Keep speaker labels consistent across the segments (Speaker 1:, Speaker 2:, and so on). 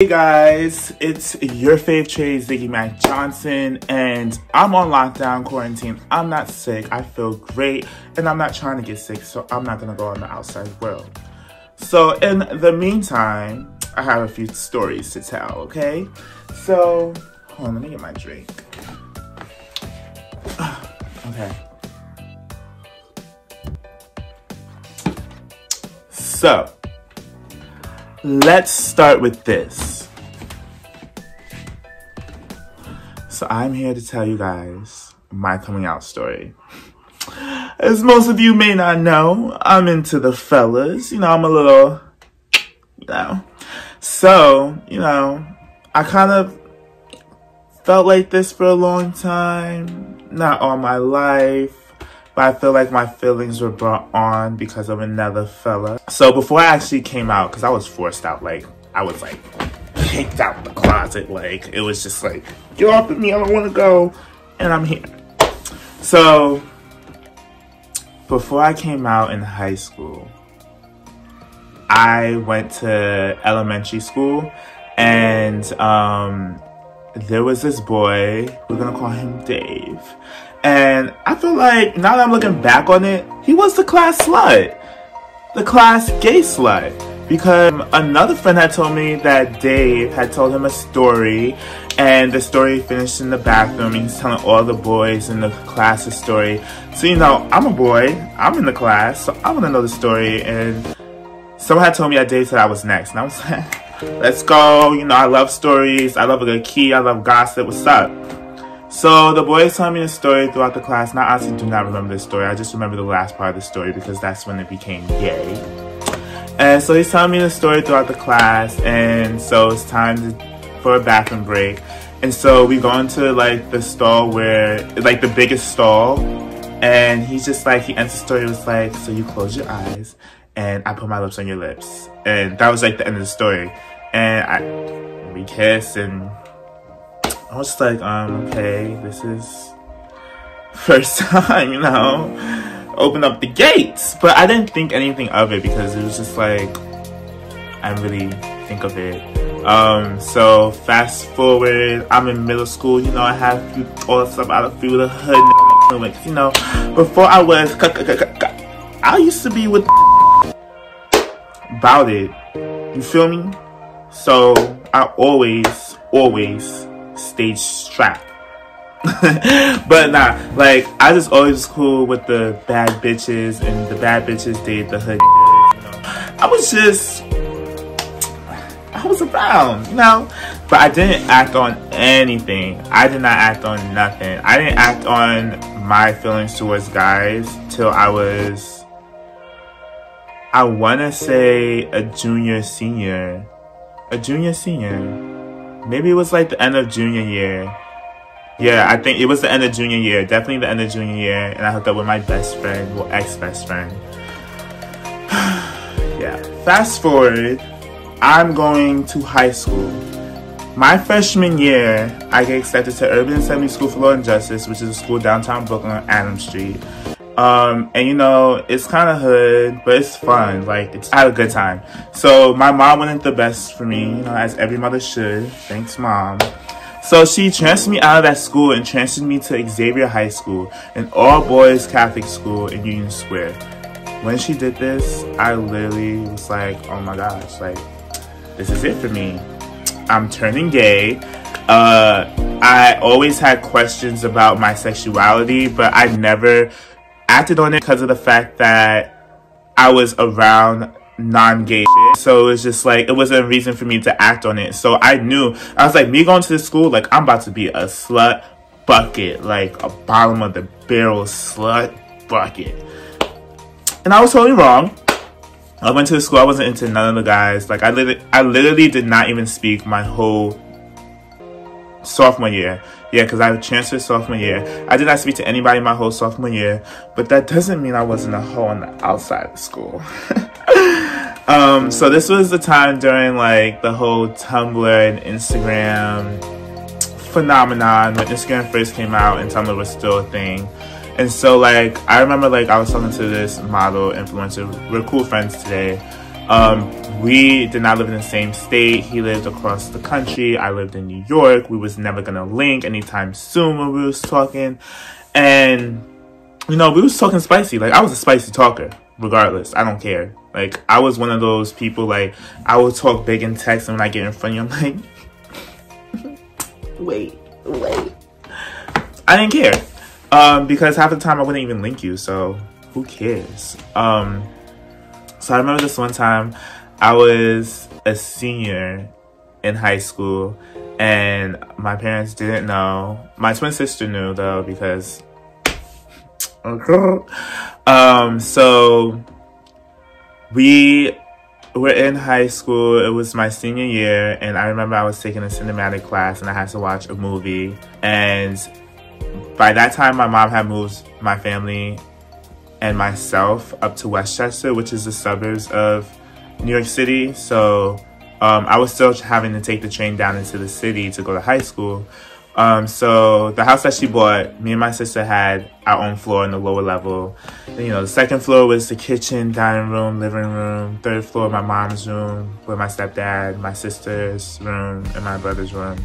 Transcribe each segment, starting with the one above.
Speaker 1: Hey guys, it's your fave trade, Ziggy Mack-Johnson, and I'm on lockdown quarantine. I'm not sick, I feel great, and I'm not trying to get sick, so I'm not gonna go on the outside world. So in the meantime, I have a few stories to tell, okay? So, hold on, let me get my drink. Okay. So, let's start with this. So I'm here to tell you guys my coming out story. As most of you may not know, I'm into the fellas. You know, I'm a little, So, I kind of felt like this for a long time. Not all my life. But I feel like my feelings were brought on because of another fella. So before I actually came out, because I was forced out, I was kicked out the closet. It was just get off of me, I don't want to go. And I'm here. So before I came out in high school, I went to elementary school, and there was this boy, we're gonna call him Dave. And I feel like, now that I'm looking back on it, he was the class slut. The class gay slut. Because another friend had told me that Dave had told him a story, and the story finished in the bathroom, and he's telling all the boys in the class a story. So, I'm a boy, I'm in the class, so I want to know the story. And someone had told me that Dave said I was next. And I was like, let's go, I love stories, I love a good key, I love gossip, what's up? So the boys told me the story throughout the class, and I honestly do not remember this story. I just remember the last part of the story because that's when it became gay. And so he's telling me the story throughout the class, and so it's time for a bathroom break. And so we go into the stall where, the biggest stall, and he's just he ends the story, was so you close your eyes, and I put my lips on your lips. And that was the end of the story. And we kissed, and I was just okay, this is first time, open up the gates. But I didn't think anything of it because it was just I didn't really think of it. So fast forward, I'm in middle school, I have all the stuff out of through the hood, before I was, I used to be with about it, you feel me? So I always stage strapped. But nah, I just always was cool with the bad bitches, and the bad bitches did the hood. I was around, but I didn't act on anything. I did not act on nothing. I didn't act on my feelings towards guys till I was, I want to say a junior, senior. Maybe it was the end of junior year. Yeah, I think it was the end of junior year. Definitely the end of junior year. And I hooked up with my best friend, well, ex-best friend. Yeah. Fast forward, I'm going to high school. My freshman year, I get accepted to Urban Assembly School for Law and Justice, which is a school downtown Brooklyn on Adams Street. And it's kind of hood, but it's fun. I had a good time. So my mom wanted the best for me, as every mother should. Thanks, Mom. So she transferred me out of that school and transferred me to Xavier High School, an all-boys Catholic school in Union Square. When she did this, I literally was oh my gosh, this is it for me. I'm turning gay. I always had questions about my sexuality, but I never acted on it because of the fact that I was around non-gay shit. So it was just it wasn't a reason for me to act on it. So I knew, I was me going to this school, I'm about to be a slut bucket, a bottom of the barrel slut bucket. And I was totally wrong. I went to the school, I wasn't into none of the guys. I literally did not even speak my whole sophomore year. Yeah, because I transferred sophomore year. I did not speak to anybody my whole sophomore year, but that doesn't mean I wasn't a hoe on the outside of school. So this was the time during the whole Tumblr and Instagram phenomenon, when Instagram first came out and Tumblr was still a thing. And so I remember I was talking to this model influencer, we're cool friends today, We did not live in the same state. He lived across the country. I lived in New York. We was never gonna link anytime soon when we was talking. And, you know, we was talking spicy. Like, I was a spicy talker, regardless. I don't care. Like, I was one of those people, like, I would talk big in text, and when I get in front of you, I'm like, wait. I didn't care. Because half the time I wouldn't even link you, so who cares? So I remember this one time, I was a senior in high school, and my parents didn't know. My twin sister knew, though, because so we were in high school. It was my senior year, and I remember I was taking a cinematic class, and I had to watch a movie. And by that time, my mom had moved my family and myself up to Westchester, which is the suburbs of New York City. So I was still having to take the train down into the city to go to high school. So the house that she bought, me and my sister had our own floor in the lower level. And, you know, the second floor was the kitchen, dining room, living room. Third floor, my mom's room with my stepdad, my sister's room, and my brother's room.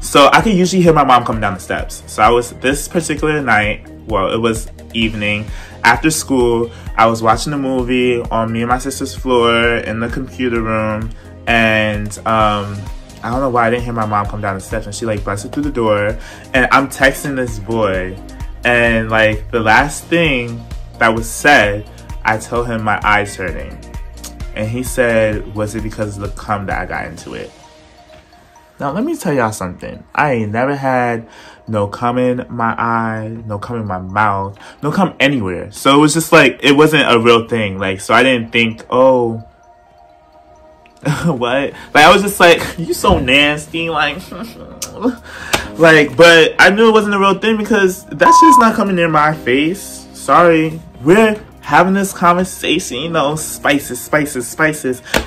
Speaker 1: So I could usually hear my mom come down the steps. So I was, this particular night, well, it was evening, after school, I was watching a movie on me and my sister's floor in the computer room, and I don't know why I didn't hear my mom come down the steps, and she like busted through the door, and I'm texting this boy, and like the last thing that was said, I told him my eyes hurting, and he said, was it because of the cum that I got into it? Now, let me tell y'all something. I ain't never had no cum in my eye, no cum in my mouth, no cum anywhere. So it was just like, it wasn't a real thing. Like, so I didn't think, oh, what? Like, I was just like, you so nasty. Like, like, but I knew it wasn't a real thing because that shit's not coming near my face. Sorry. We're having this conversation, you know, spices.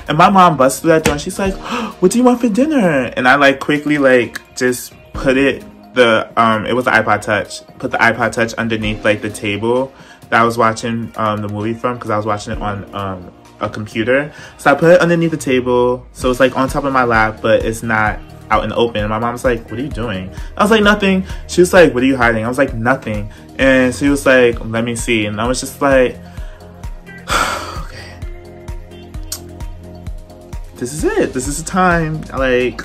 Speaker 1: And my mom busts through that door and she's like, what do you want for dinner? And I like quickly like just put it, it was the iPod Touch. Put the iPod Touch underneath like the table that I was watching the movie from, because I was watching it on a computer. So I put it underneath the table. So it's like on top of my lap, but it's not out in the open. And my mom's like, what are you doing? I was like, nothing. She was like, what are you hiding? I was like, nothing. And she was like, let me see. And I was just like, okay, this is it. This is the time. Like,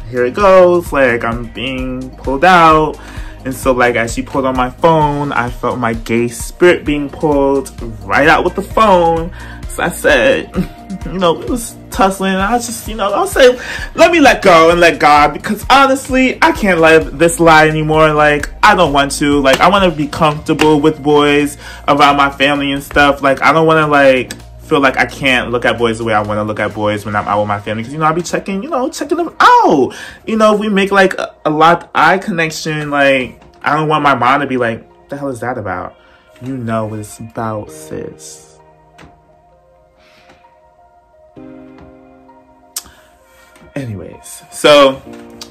Speaker 1: here it goes. Like, I'm being pulled out. And so, like, as she pulled on my phone, I felt my gay spirit being pulled right out with the phone. So I said, you know, it was tussling. And I was just, you know, I'll say, let me let go and let God. Because honestly, I can't let this lie anymore. Like, I don't want to. Like, I want to be comfortable with boys around my family and stuff. Like, I don't want to, like, feel like I can't look at boys the way I want to look at boys when I'm out with my family. Because, you know, I'll be checking them out. You know, if we make, like, a lot of eye connection, like, I don't want my mom to be like, what the hell is that about? You know what it's about, sis. Anyways, so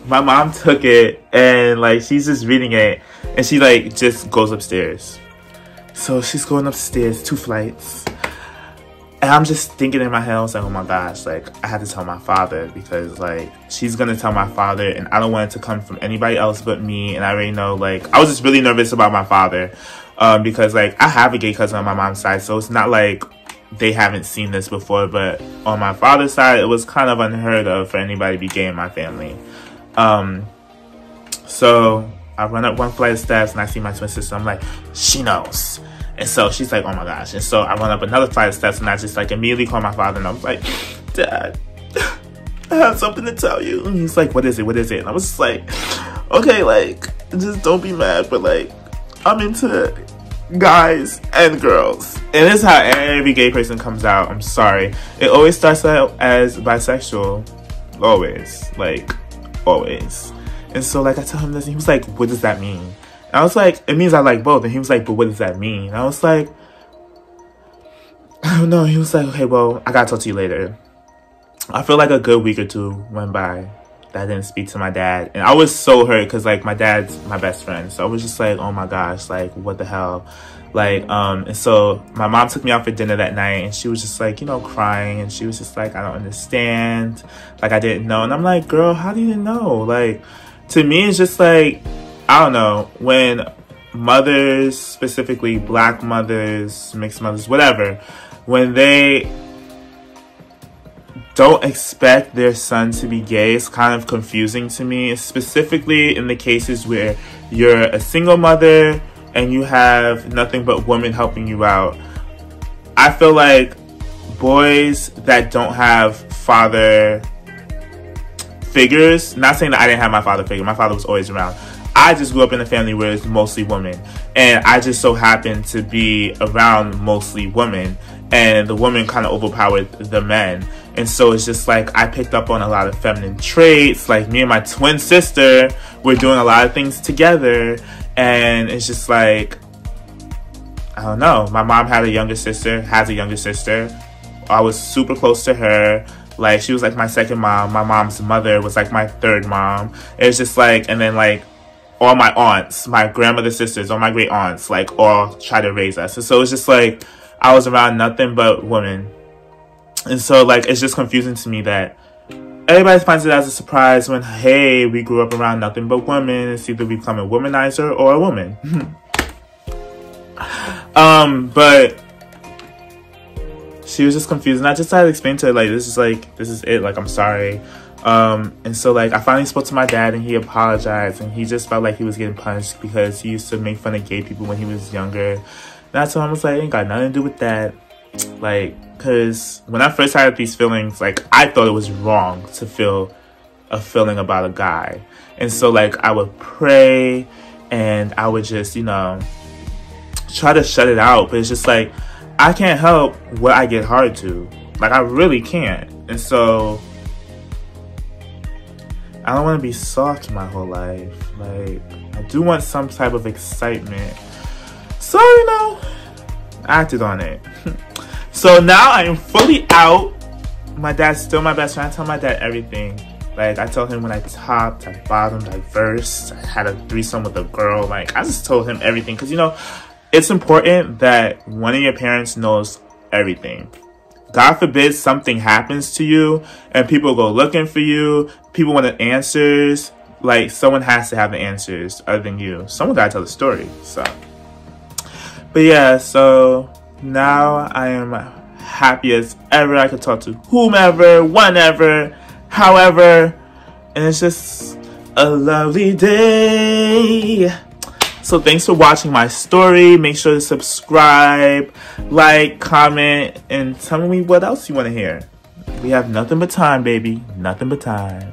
Speaker 1: my mom took it and like she's just reading it and she like just goes upstairs. So she's going upstairs 2 flights. And I'm just thinking in my head, I was like, oh my gosh, like I had to tell my father because like she's gonna tell my father and I don't want it to come from anybody else but me. And I already know, like, I was just really nervous about my father because like I have a gay cousin on my mom's side, so it's not like they haven't seen this before, but on my father's side, it was kind of unheard of for anybody to be gay in my family. So I run up 1 flight of steps and I see my twin sister. I'm like, she knows. And so she's like, oh my gosh. And so I run up another flight of steps and I just like immediately call my father and I was like, Dad, I have something to tell you. And he's like, what is it? What is it? And I was just like, okay, like, just don't be mad, but like, I'm into guys and girls. And this is how every gay person comes out. I'm sorry. It always starts out as bisexual. Always. Like, always. And so, like, I tell him this, and he was like, what does that mean? And I was like, it means I like both. And he was like, but what does that mean? And I was like, I don't know. He was like, okay, well, I gotta talk to you later. I feel like a good week or 2 went by. that I didn't speak to my dad. And I was so hurt because, like, my dad's my best friend. So I was just like, oh my gosh, like, what the hell? Like, and so my mom took me out for dinner that night, and she was just like, you know, crying, and she was just like, I don't understand. Like, I didn't know. And I'm like, girl, how do you know? Like, to me, it's just like, I don't know, when mothers, specifically black mothers, mixed mothers, whatever, when they don't expect their son to be gay, it's kind of confusing to me, specifically in the cases where you're a single mother and you have nothing but women helping you out. I feel like boys that don't have father figures, not saying that I didn't have my father figure, my father was always around. I just grew up in a family where it's mostly women, and I just so happened to be around mostly women, and the women kind of overpowered the men. And so it's just like I picked up on a lot of feminine traits. Like, me and my twin sister were doing a lot of things together, and it's just like, I don't know. My mom had a younger sister, has a younger sister. I was super close to her. Like, she was like my second mom. My mom's mother was like my third mom. It was just like, and then like all my aunts, my grandmother's sisters, all my great aunts, like all tried to raise us. And so it's just like I was around nothing but women. And so like it's just confusing to me that everybody finds it as a surprise when, hey, we grew up around nothing but women. It's either we become a womanizer or a woman. But she was just confused, and I just had to explain to her, like, this is it, like, I'm sorry. And so like I finally spoke to my dad, and he apologized, and he just felt like he was getting punished because he used to make fun of gay people when he was younger. And I told him, I was like, it ain't got nothing to do with that. Like, because when I first had these feelings, like, I thought it was wrong to feel a feeling about a guy. And so like I would pray, and I would just, you know, try to shut it out. But it's just like, I can't help what I get hard to. Like, I really can't. And so I don't want to be soft my whole life. Like, I do want some type of excitement. So, you know, I acted on it. So now I am fully out. My dad's still my best friend. I tell my dad everything. Like, I told him when I topped, I bottomed, I versed, I had a threesome with a girl. Like, I just told him everything. Because, you know, it's important that one of your parents knows everything. God forbid something happens to you and people go looking for you. People want the answers. Like, someone has to have the answers other than you. Someone gotta tell the story. So, but yeah, so now I am happy as ever. I could talk to whomever, whenever, however, and it's just a lovely day. So thanks for watching my story. Make sure to subscribe, like, comment, and tell me what else you want to hear. We have nothing but time, baby. Nothing but time.